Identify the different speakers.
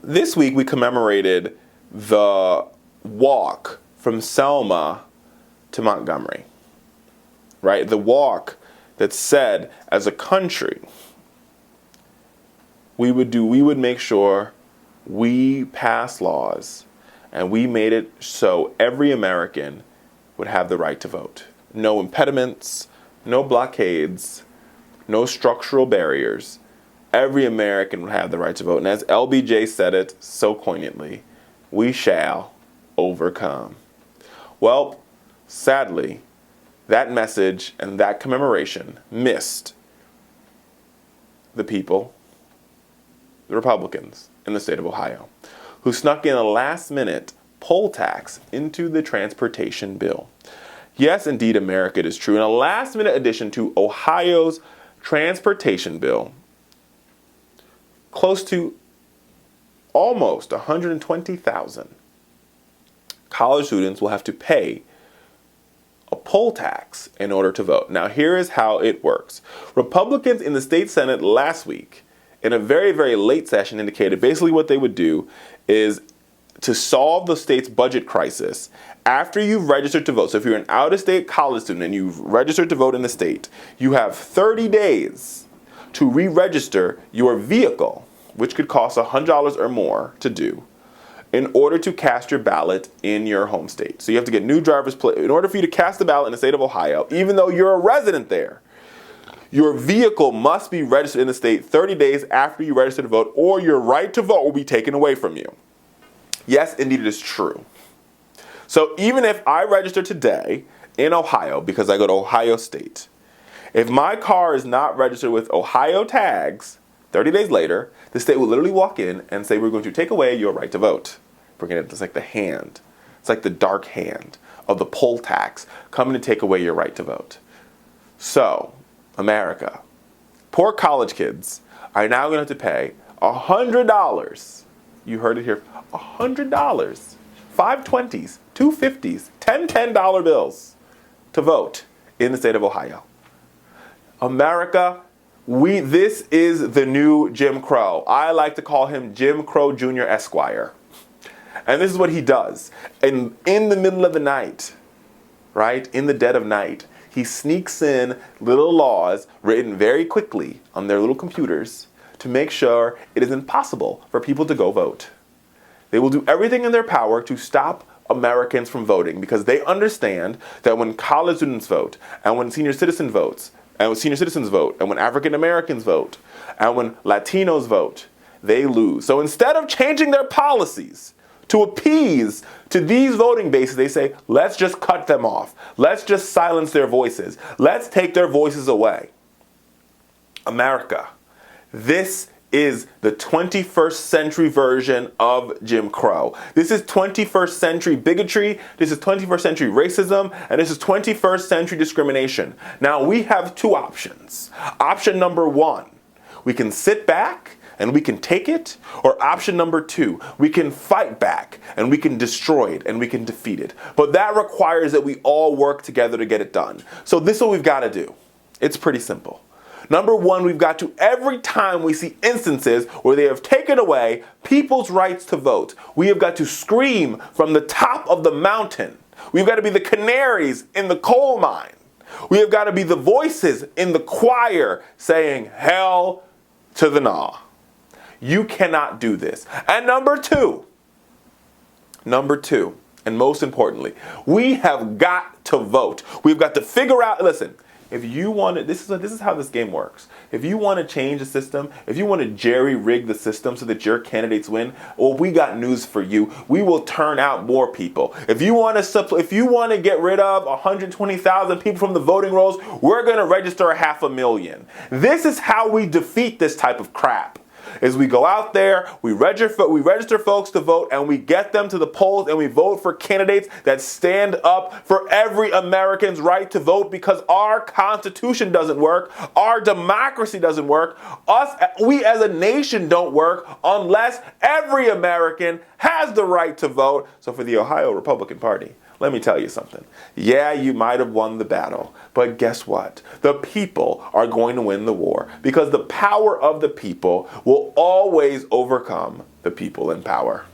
Speaker 1: This week we commemorated the walk from Selma to Montgomery, right? The walk that said, as a country, we would make sure we pass laws and we made it so every American would have the right to vote. No impediments, no blockades, no structural barriers. Every American would have the right to vote. And as LBJ said it so poignantly, we shall overcome. Well, sadly, that message and that commemoration missed the people, the Republicans in the state of Ohio, who snuck in a last-minute poll tax into the transportation bill. Yes, indeed, America, it is true. In a last-minute addition to Ohio's transportation bill, close to almost 120,000 college students will have to pay a poll tax in order to vote. Now, here is how it works. Republicans in the state Senate last week, in a very, very late session, indicated basically what they would do is to solve the state's budget crisis. After you've registered to vote, so if you're an out-of-state college student and you've registered to vote in the state, you have 30 days to re-register your vehicle, which could cost $100 or more to do, in order to cast your ballot in your home state. So you have to get new driver's plate. In order for you to cast the ballot in the state of Ohio, even though you're a resident there, your vehicle must be registered in the state 30 days after you register to vote, or your right to vote will be taken away from you. Yes, indeed, it is true. So even if I register today in Ohio, because I go to Ohio State, if my car is not registered with Ohio tags, 30 days later, the state will literally walk in and say, we're going to take away your right to vote. Bringing it, it's like the hand. It's like the dark hand of the poll tax coming to take away your right to vote. So, America, poor college kids are now going to have to pay $100. You heard it here, $100. 5 20s, 2 50s, 10 $10 bills to vote in the state of Ohio. America, this is the new Jim Crow. I like to call him Jim Crow Jr. Esquire. And this is what he does. And in the middle of the night, right, in the dead of night, he sneaks in little laws written very quickly on their little computers to make sure it is impossible for people to go vote. They will do everything in their power to stop Americans from voting because they understand that when college students vote and when senior citizens vote, and when African Americans vote, and when Latinos vote, they lose. So instead of changing their policies to appease to these voting bases, they say, let's just cut them off. Let's just silence their voices. Let's take their voices away. America, this is the 21st century version of Jim Crow. This is 21st century bigotry, this is 21st century racism, and this is 21st century discrimination. Now we have two options. Option number one, we can sit back and we can take it, or option number two, we can fight back and we can destroy it and we can defeat it. But that requires that we all work together to get it done. So this is what we've got to do. It's pretty simple. Number one, we've got to, every time we see instances where they have taken away people's rights to vote, we have got to scream from the top of the mountain. We've got to be the canaries in the coal mine. We have got to be the voices in the choir saying, hell to the nah. You cannot do this. And number two, and most importantly, we have got to vote. We've got to figure out, listen, if you want to, this is how this game works. If you want to change the system, if you want to jerry-rig the system so that your candidates win, well, we got news for you. We will turn out more people. If you want to get rid of 120,000 people from the voting rolls, we're going to register 500,000. This is how we defeat this type of crap. Is we go out there, we register folks to vote, and we get them to the polls, and we vote for candidates that stand up for every American's right to vote, because our Constitution doesn't work, our democracy doesn't work, we as a nation don't work unless every American has the right to vote. So for the Ohio Republican Party, let me tell you something. Yeah, you might have won the battle, but guess what? The people are going to win the war, because the power of the people will always overcome the people in power.